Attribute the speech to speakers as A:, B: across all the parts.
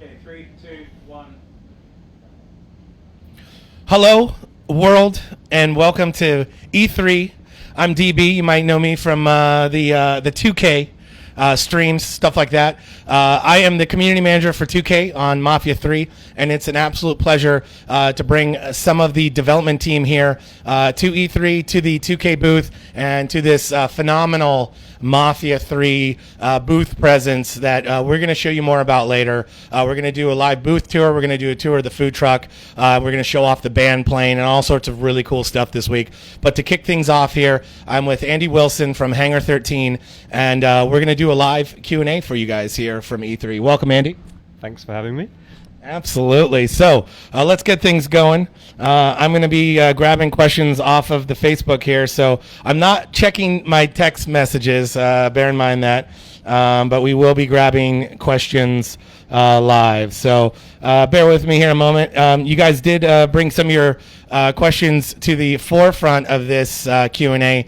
A: Okay, 3, 2, 1.
B: Hello, world, and welcome to E3. I'm DB. You might know me from the 2K streams, stuff like that. I am the community manager for 2K on Mafia 3, and it's an absolute pleasure to bring some of the development team here to E3, to the 2K booth, and to this phenomenal Mafia 3 booth presence that we're going to show you more about later. We're going to do a live booth tour. We're going to do a tour of the food truck. We're going to show off the band playing and all sorts of really cool stuff this week. But to kick things off here, I'm with Andy Wilson from Hangar 13, and we're going to do a live Q&A for you guys here from E3. Welcome, Andy.
C: Thanks for having me.
B: Absolutely. So let's get things going. I'm going to be grabbing questions off of the Facebook here. So I'm not checking my text messages. Bear in mind that. But we will be grabbing questions live. So bear with me here a moment. You guys did bring some of your questions to the forefront of this Q&A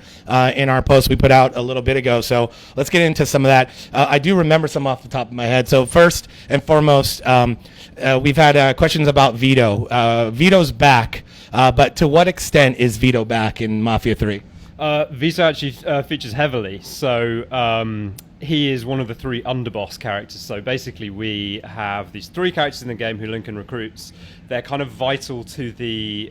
B: in our post we put out a little bit ago. So let's get into some of that. I do remember some off the top of my head. So first and foremost, we've had questions about Vito. Vito's back, but to what extent is Vito back in Mafia 3?
C: Vito actually features heavily, so he is one of the three underboss characters. So basically we have these three characters in the game who Lincoln recruits. They're kind of vital to the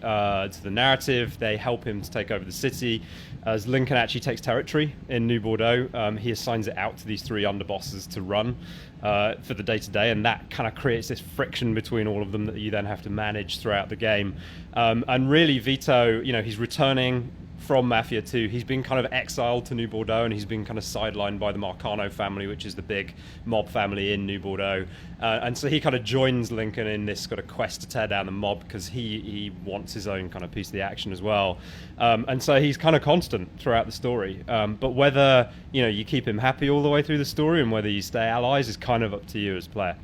C: narrative. They help him to take over the city. As Lincoln actually takes territory in New Bordeaux, he assigns it out to these three underbosses to run for the day-to-day, and that kind of creates this friction between all of them that you then have to manage throughout the game. And really, Vito, he's returning from Mafia 2. He's been kind of exiled to New Bordeaux, and he's been kind of sidelined by the Marcano family, which is the big mob family in New Bordeaux. And so he kind of joins Lincoln in this kind of quest to tear down the mob, because he wants his own kind of piece of the action as well. And so he's kind of constant throughout the story. But whether you keep him happy all the way through the story and whether you stay allies is kind of up to you as a player.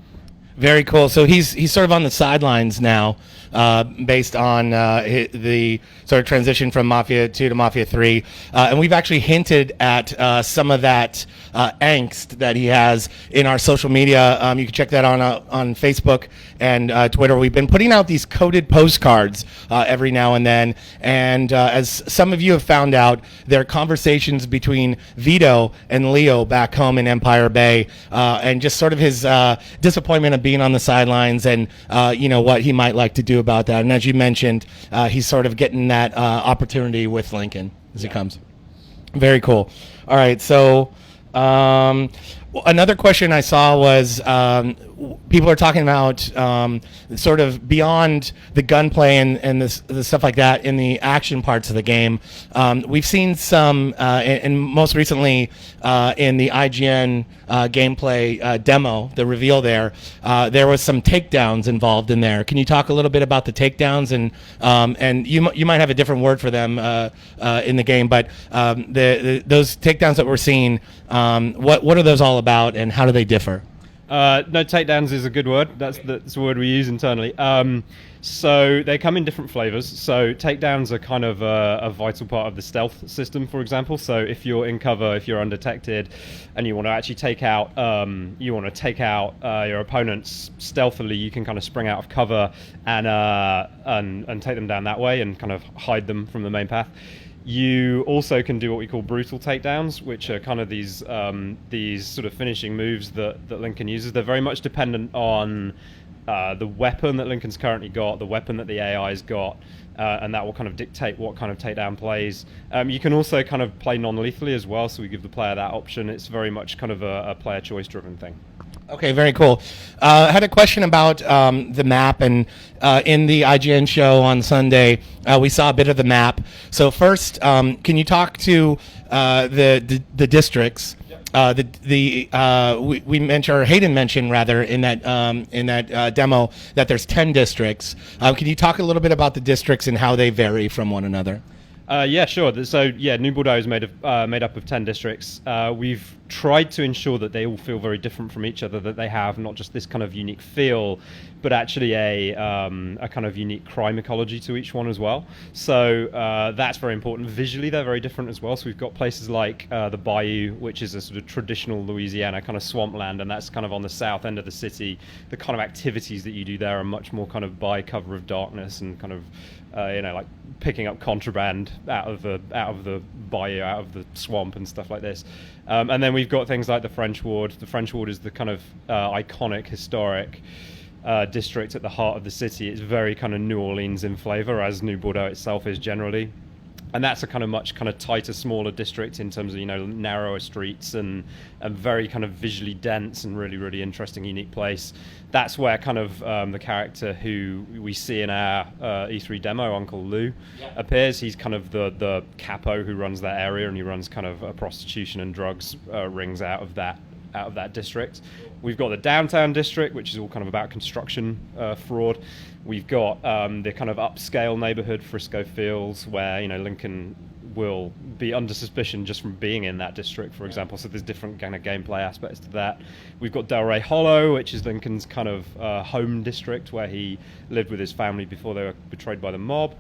B: Very cool. So he's sort of on the sidelines now, based on the sort of transition from Mafia 2 to Mafia 3. And we've actually hinted at some of that angst that he has in our social media. You can check that on Facebook and Twitter. We've been putting out these coded postcards every now and then. And as some of you have found out, there are conversations between Vito and Leo back home in Empire Bay, and just sort of his disappointment of being on the sidelines, and what he might like to do about that. And as you mentioned, he's sort of getting that opportunity with Lincoln as he comes. Very cool. All right, so another question I saw was people are talking about sort of beyond the gunplay and the stuff like that in the action parts of the game. We've seen some, and most recently in the IGN gameplay demo, the reveal there was some takedowns involved in there. Can you talk a little bit about the takedowns, and you might have a different word for them in the game, but those takedowns that we're seeing, what are those all about, and how do they differ?
C: No, takedowns is a good word. That's the word we use internally. So they come in different flavors. So takedowns are kind of a vital part of the stealth system, for example. So if you're in cover, if you're undetected, and you want to actually take out your opponents stealthily, you can kind of spring out of cover and take them down that way and kind of hide them from the main path. You also can do what we call brutal takedowns, which are kind of these sort of finishing moves that Lincoln uses. They're very much dependent on the weapon that Lincoln's currently got, the weapon that the AI's got, and that will kind of dictate what kind of takedown plays. You can also kind of play non-lethally as well, so we give the player that option. It's very much kind of a player choice-driven thing. Okay,
B: very cool. I had a question about the map, and in the IGN show on Sunday, we saw a bit of the map. So first, can you talk to the districts? We mentioned, or Hayden mentioned rather, in that demo that there's 10 districts. Can you talk a little bit about the districts and how they vary from one another?
C: Yeah, sure. So, New Bordeaux is made up of 10 districts. We've tried to ensure that they all feel very different from each other, that they have not just this kind of unique feel, but actually a kind of unique crime ecology to each one as well. So that's very important. Visually, they're very different as well. So we've got places like the Bayou, which is a sort of traditional Louisiana kind of swampland, and that's kind of on the south end of the city. The kind of activities that you do there are much more kind of by cover of darkness and kind of like picking up contraband out of the bayou, out of the swamp and stuff like this. And then we've got things like the French Ward. The French Ward is the kind of iconic, historic district at the heart of the city. It's very kind of New Orleans in flavor, as New Bordeaux itself is generally. And that's a kind of much kind of tighter, smaller district in terms of, narrower streets and very kind of visually dense and really, really interesting, unique place. That's where kind of the character who we see in our E3 demo, Uncle Lou, appears. He's kind of the capo who runs that area, and he runs kind of a prostitution and drugs rings out of that district. We've got the downtown district, which is all kind of about construction fraud. We've got the kind of upscale neighborhood, Frisco Fields, where Lincoln will be under suspicion just from being in that district, for example. So there's different kind of gameplay aspects to that. We've got Delray Hollow, which is Lincoln's kind of home district, where he lived with his family before they were betrayed by the mob.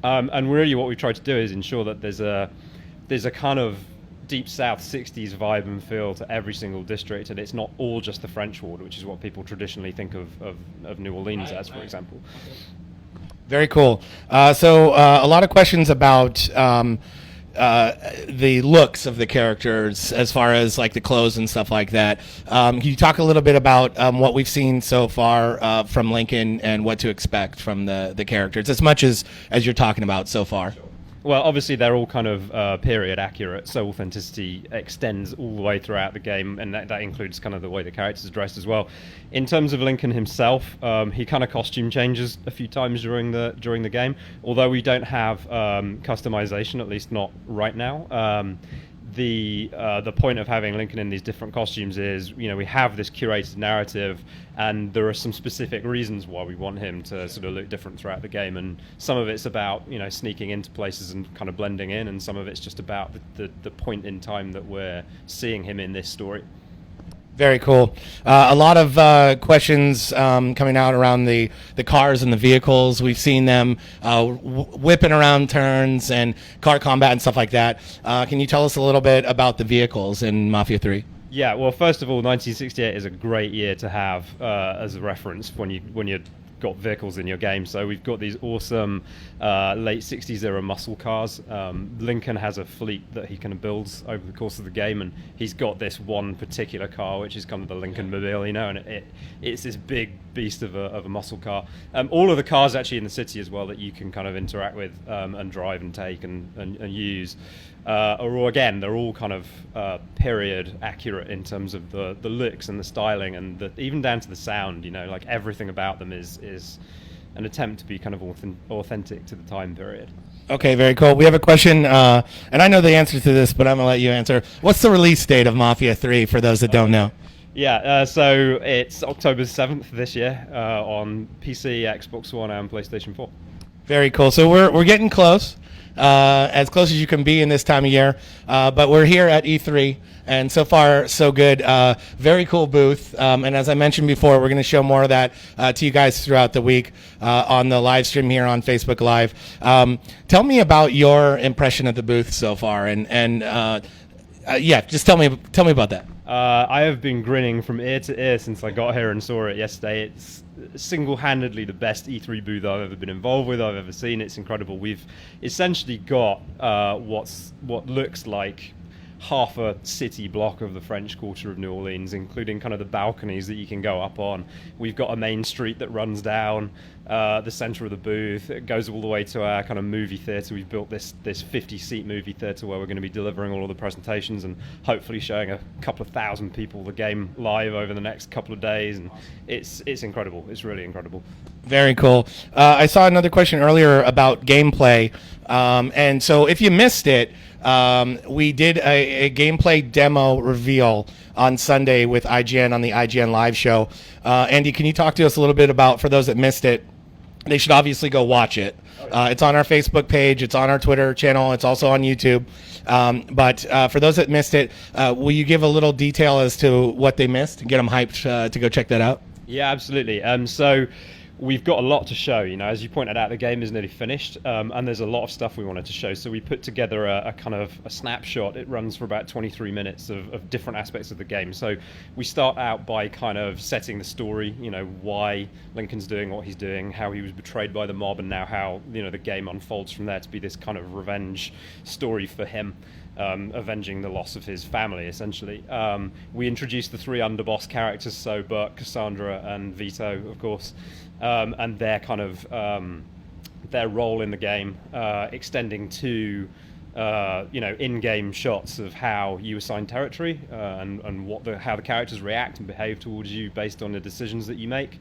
C: And really, what we've tried to do is ensure that there's a kind of deep South 60s vibe and feel to every single district, and it's not all just the French Ward, which is what people traditionally think of New Orleans as, for example.
B: Very cool. So a lot of questions about the looks of the characters, as far as like the clothes and stuff like that. Can you talk a little bit about what we've seen so far from Lincoln and what to expect from the characters, as much as you're talking about so far?
C: Well, obviously they're all kind of period accurate, so authenticity extends all the way throughout the game, and that includes kind of the way the characters are dressed as well. In terms of Lincoln himself, he kind of costume changes a few times during the game, although we don't have customization, at least not right now. The point of having Lincoln in these different costumes is, we have this curated narrative, and there are some specific reasons why we want him to sort of look different throughout the game, and some of it's about sneaking into places and kind of blending in, and some of it's just about the point in time that we're seeing him in this story.
B: Very cool. A lot of questions coming out around the cars and the vehicles. We've seen them whipping around turns and car combat and stuff like that. Can you tell us a little bit about the vehicles in Mafia 3?
C: Yeah, well, first of all, 1968 is a great year to have as a reference when you're got vehicles in your game. So we've got these awesome late 60s era muscle cars. Lincoln has a fleet that he kind of builds over the course of the game, and he's got this one particular car which is kind of the Lincoln Mobile, and it's this big beast of a muscle car. All of the cars actually in the city as well that you can kind of interact with and drive and take and use are all, again, they're all kind of period accurate in terms of the looks and the styling, and even down to the sound. Like everything about them is an attempt to be kind of authentic to the time period.
B: Okay, very cool. We have a question, and I know the answer to this, but I'm going to let you answer. What's the release date of Mafia 3 for those that don't know?
C: Yeah, so it's October 7th this year on PC, Xbox One, and PlayStation 4.
B: Very cool. So we're getting close. As close as you can be in this time of year, but we're here at E3, and so far so good. Very cool booth, and as I mentioned before, we're going to show more of that to you guys throughout the week on the live stream here on Facebook Live. Tell me about your impression of the booth so far, and just tell me about that.
C: I have been grinning from ear to ear since I got here and saw it yesterday. It's single-handedly the best E3 booth I've ever been involved with, I've ever seen. It's incredible. We've essentially got what looks like half a city block of the French Quarter of New Orleans, including kind of the balconies that you can go up on. We've got a main street that runs down the center of the booth. It goes all the way to our kind of movie theater. We've built this 50-seat movie theater where we're going to be delivering all of the presentations and hopefully showing a couple of thousand people the game live over the next couple of days. And it's incredible. It's really incredible.
B: Very cool. I saw another question earlier about gameplay, and so if you missed it, we did a gameplay demo reveal on Sunday with IGN on the IGN live show. Andy, can you talk to us a little bit about, for those that missed it, they should obviously go watch it. It's on our Facebook page. It's on our Twitter channel. It's also on YouTube. But for those that missed it, will you give a little detail as to what they missed and get them hyped to go check that out?
C: Yeah, absolutely. So we've got a lot to show. As you pointed out, the game is nearly finished, and there's a lot of stuff we wanted to show. So we put together a kind of a snapshot. It runs for about 23 minutes of different aspects of the game. So we start out by kind of setting the story, why Lincoln's doing what he's doing, how he was betrayed by the mob, and now how the game unfolds from there to be this kind of revenge story for him. Avenging the loss of his family, essentially. We introduced the three underboss characters, so Burke, Cassandra, and Vito, of course, and their kind of their role in the game, extending to in-game shots of how you assign territory and how the characters react and behave towards you based on the decisions that you make.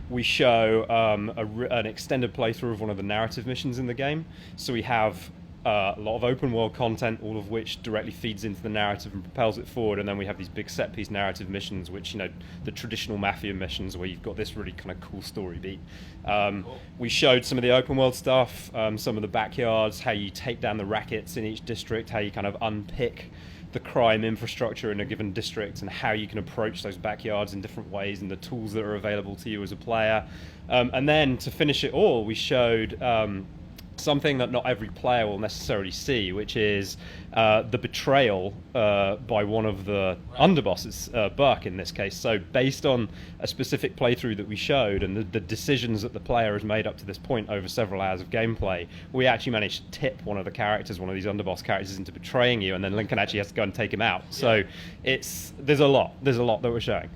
C: We show an extended playthrough of one of the narrative missions in the game, so we have a lot of open world content, all of which directly feeds into the narrative and propels it forward. And then we have these big set piece narrative missions, which, the traditional Mafia missions where you've got this really kind of cool story beat. Cool. We showed some of the open world stuff, some of the backyards, how you take down the rackets in each district, how you kind of unpick the crime infrastructure in a given district, and how you can approach those backyards in different ways, and the tools that are available to you as a player. And then to finish it all, we showed something that not every player will necessarily see, which is the betrayal by one of the underbosses, Burke in this case. So based on a specific playthrough that we showed and the decisions that the player has made up to this point over several hours of gameplay, we actually managed to tip one of the characters, one of these underboss characters, into betraying you, and then Lincoln actually has to go and take him out. So there's a lot that we're showing.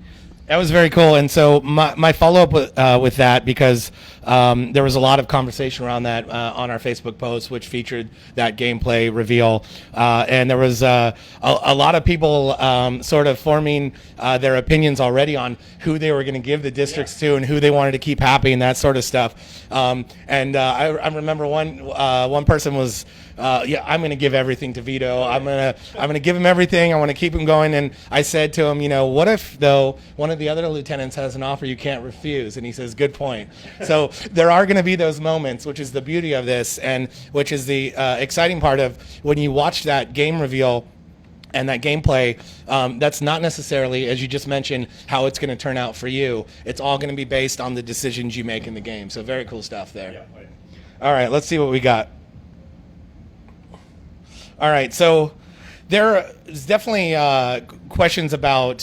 B: That was very cool. And so my follow-up with that, because there was a lot of conversation around that on our Facebook post, which featured that gameplay reveal. And there was a lot of people sort of forming their opinions already on who they were going to give the districts to and who they wanted to keep happy and that sort of stuff. I remember one person was, I'm going to give everything to Vito. I'm going to give him everything. I want to keep him going. And I said to him, what if, though, one of the other lieutenants has an offer you can't refuse? And he says, good point. So there are going to be those moments, which is the beauty of this, and which is the exciting part of when you watch that game reveal and that gameplay. That's not necessarily, as you just mentioned, how it's going to turn out for you. It's all going to be based on the decisions you make in the game. So very cool stuff there. Yeah, right. All right, let's see what we got. All right, so there's definitely questions about,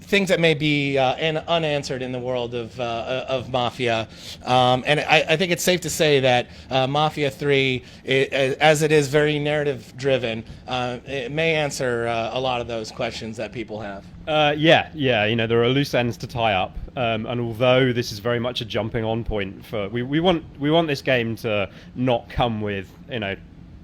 B: things that may be unanswered in the world of Mafia. And I think it's safe to say that Mafia 3, as it is very narrative-driven, it may answer a lot of those questions that people have.
C: Yeah. There are loose ends to tie up. And although this is very much a jumping-on point for... We want this game to not come with,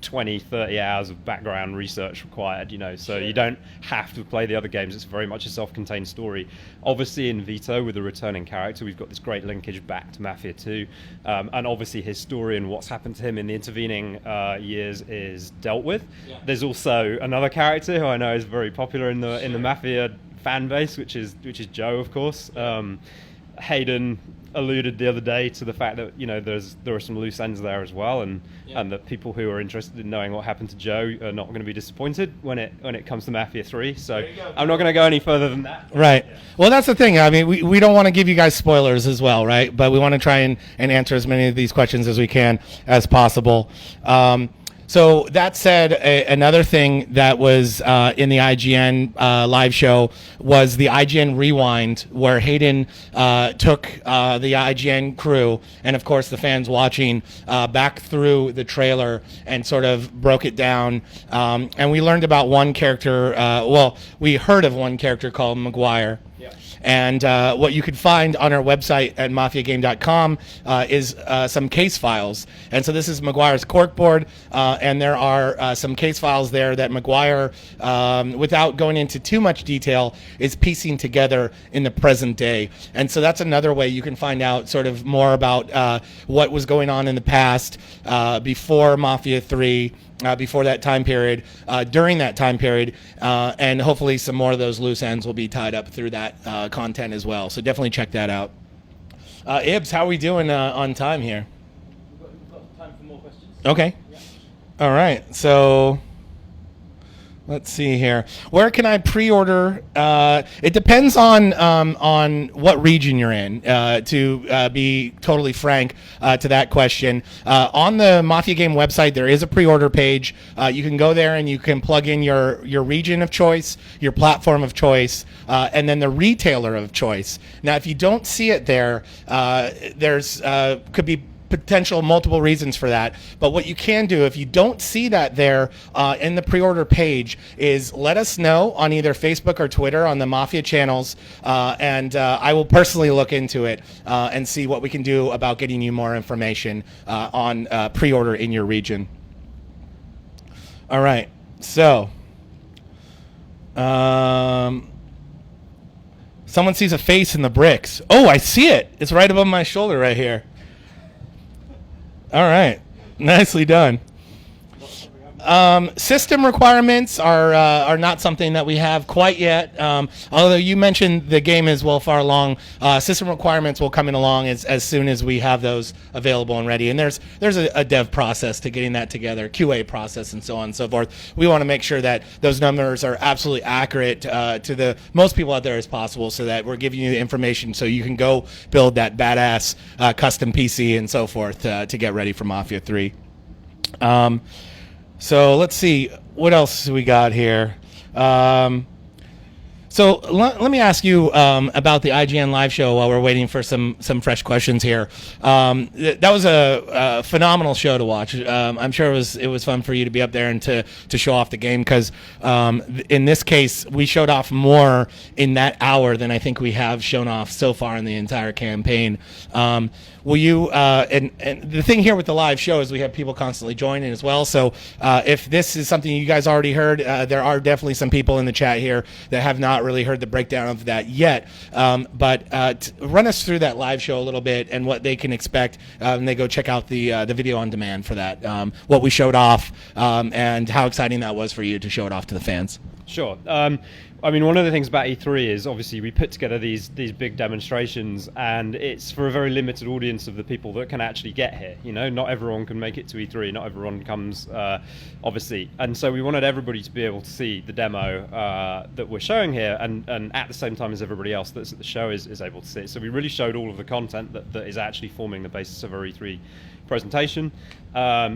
C: 20, 30 hours of background research required, so you don't have to play the other games. It's very much a self-contained story. Obviously in Vito, with a returning character, we've got this great linkage back to Mafia 2, and obviously his story and what's happened to him in the intervening years is dealt with. Yeah. There's also another character who I know is very popular in the Mafia fan base, which is Joe, of course. Hayden alluded the other day to the fact that there are some loose ends there as well, and that people who are interested in knowing what happened to Joe are not going to be disappointed when it comes to Mafia 3. So I'm not going to go any further than that.
B: Right. Yeah. Well, that's the thing. I mean, we don't want to give you guys spoilers as well, right? But we want to try and answer as many of these questions as we can as possible. So that said, another thing that was in the IGN live show was the IGN Rewind, where Hayden took the IGN crew and, of course, the fans watching back through the trailer and sort of broke it down. And we learned about one character. We heard of one character called McGuire. Yeah. And what you could find on our website at mafiagame.com is some case files. And so this is McGuire's corkboard, and there are some case files there that McGuire, without going into too much detail, is piecing together in the present day. And so that's another way you can find out sort of more about what was going on in the past before Mafia 3, before that time period, during that time period, and hopefully some more of those loose ends will be tied up through that content as well. So definitely check that out. Ibs, how are we doing on time here?
A: We've got time for more questions.
B: Okay.
A: Yeah.
B: All right. So let's see here. Where can I pre-order? It depends on what region you're in. To be totally frank to that question, on the Mafia Game website there is a pre-order page. You can go there and you can plug in your region of choice, your platform of choice, and then the retailer of choice. Now, if you don't see it there, there's could be potential multiple reasons for that, but what you can do if you don't see that there in the pre-order page is let us know on either Facebook or Twitter on the Mafia channels, and I will personally look into it and see what we can do about getting you more information on pre-order in your region. All right, so someone sees a face in the bricks. Oh, I see it. It's right above my shoulder right here. All right, nicely done. System requirements are not something that we have quite yet. Although you mentioned the game is far along, system requirements will come in along as soon as we have those available and ready. And there's a dev process to getting that together, QA process, and so on and so forth. We want to make sure that those numbers are absolutely accurate to the most people out there as possible, so that we're giving you the information so you can go build that badass custom PC and so forth to get ready for Mafia 3. So let's see, what else we got here? So let me ask you about the IGN live show while we're waiting for some fresh questions here. That was a phenomenal show to watch. I'm sure it was fun for you to be up there and to show off the game, because in this case we showed off more in that hour than I think we have shown off so far in the entire campaign. Will you and the thing here with the live show is we have people constantly joining as well. So if this is something you guys already heard, there are definitely some people in the chat here that have not really heard the breakdown of that yet. But run us through that live show a little bit and what they can expect when they go check out the video on demand for that. What we showed off and how exciting that was for you to show it off to the fans.
C: Sure. I mean, one of the things about E3 is obviously we put together these big demonstrations, and it's for a very limited audience of the people that can actually get here. You know, not everyone can make it to E3, not everyone comes, obviously. And so we wanted everybody to be able to see the demo that we're showing here, and at the same time as everybody else that's at the show is able to see it. So we really showed all of the content that is actually forming the basis of our E3 presentation.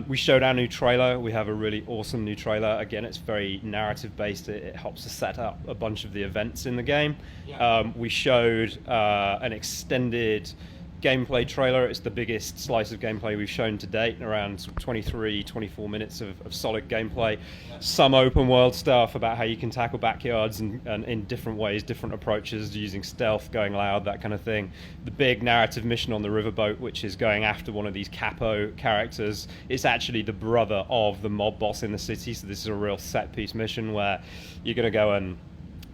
C: We showed our new trailer. We have a really awesome new trailer. Again, it's very narrative based. It helps us set up a bunch of the events in the game. Yeah. We showed an extended gameplay trailer. It's the biggest slice of gameplay we've shown to date, around 23, 24 minutes of solid gameplay. Yeah. Some open world stuff about how you can tackle backyards and in different ways, different approaches, using stealth, going loud, that kind of thing. The big narrative mission on the riverboat, which is going after one of these capo characters. It's actually the brother of the mob boss in the city, so this is a real set piece mission where you're going to go and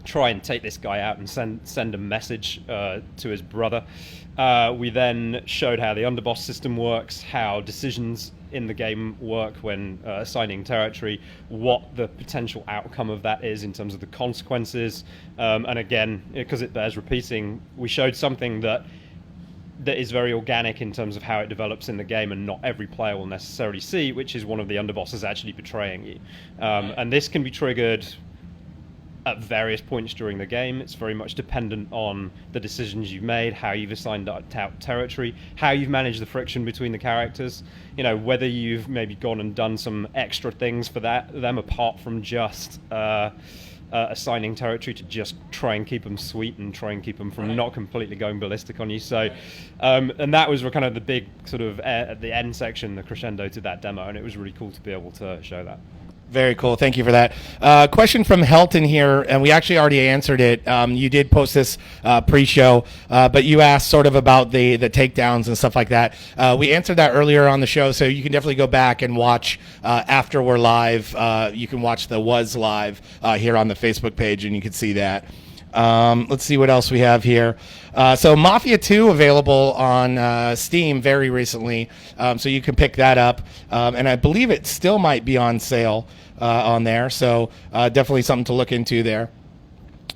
C: try and take this guy out and send a message to his brother. We then showed how the underboss system works, how decisions in the game work when assigning territory, what the potential outcome of that is in terms of the consequences. And again, because it bears repeating, we showed something that is very organic in terms of how it develops in the game, and not every player will necessarily see, which is one of the underbosses actually betraying you. And this can be triggered at various points during the game. It's very much dependent on the decisions you've made, how you've assigned out territory, how you've managed the friction between the characters, you know, whether you've maybe gone and done some extra things for them apart from just assigning territory to just try and keep them sweet and try and keep them from not completely going ballistic on you. So, and that was kind of the big sort of at the end section, the crescendo to that demo, and it was really cool to be able to show that.
B: Very cool. Thank you for that. Question from Helton here, and we actually already answered it. You did post this pre-show, but you asked sort of about the takedowns and stuff like that. We answered that earlier on the show, so you can definitely go back and watch after we're live. You can watch the Was Live here on the Facebook page, and you can see that. Let's see what else we have here. So Mafia 2 available on Steam very recently, so you can pick that up. And I believe it still might be on sale on there, so definitely something to look into there.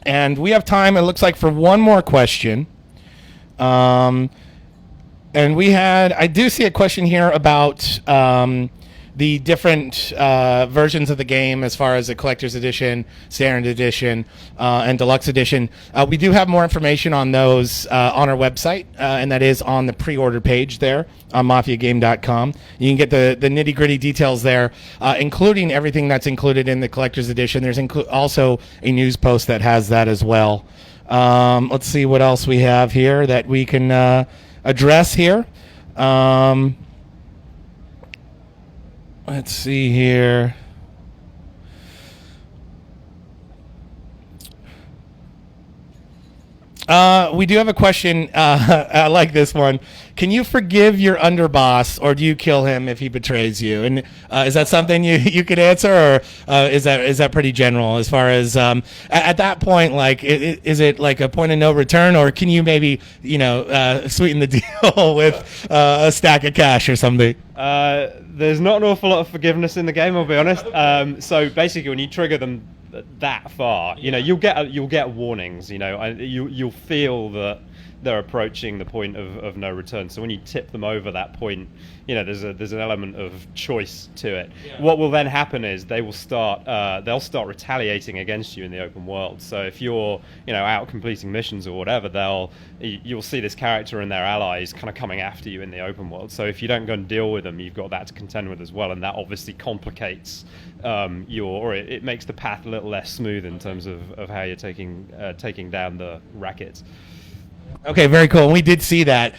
B: And we have time, it looks like, for one more question. And I do see a question here about the different versions of the game as far as the collector's edition, standard edition, and deluxe edition. We do have more information on those on our website, and that is on the pre-order page there on mafiagame.com. You can get the nitty-gritty details there, including everything that's included in the collector's edition. There's also a news post that has that as well. Let's see what else we have here that we can address here. Let's see here. We do have a question. I like this one. Can you forgive your underboss, or do you kill him if he betrays you? And is that something you could answer, or is that pretty general as far as at that point? Like, is it like a point of no return, or can you maybe sweeten the deal with a stack of cash or something?
C: There's not an awful lot of forgiveness in the game, I'll be honest. So basically, when you trigger them that far, you'll get warnings. You'll feel that they're approaching the point of no return. So when you tip them over that point, there's an element of choice to it. Yeah. What will then happen is they'll start retaliating against you in the open world. So if you're out completing missions or whatever, you'll see this character and their allies kind of coming after you in the open world. So if you don't go and deal with them, you've got that to contend with as well, and that obviously complicates it makes the path a little less smooth in terms of how you're taking down the rackets.
B: Okay, very cool. We did see that.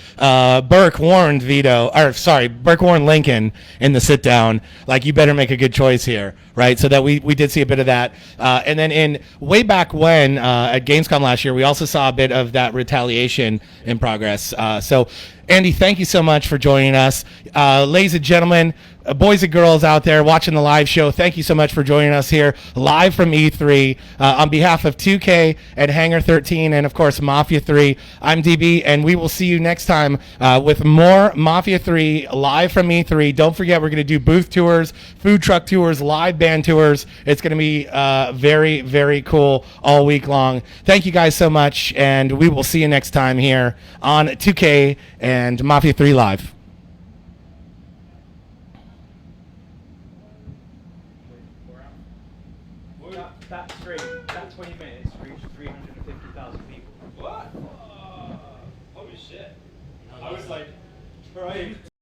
B: Burke warned Lincoln in the sit down, like, you better make a good choice here, right? So that we did see a bit of that. And then way back when at Gamescom last year, we also saw a bit of that retaliation in progress. So Andy, thank you so much for joining us. Ladies and gentlemen, boys and girls out there watching the live show, thank you so much for joining us here live from E3. On behalf of 2K and Hangar 13 and, of course, Mafia 3, I'm DB, and we will see you next time with more Mafia 3 live from E3. Don't forget, we're going to do booth tours, food truck tours, live band tours. It's going to be very, very cool all week long. Thank you guys so much, and we will see you next time here on 2K and Mafia 3 Live.
A: That stream, that 20 minutes reached 350,000 people.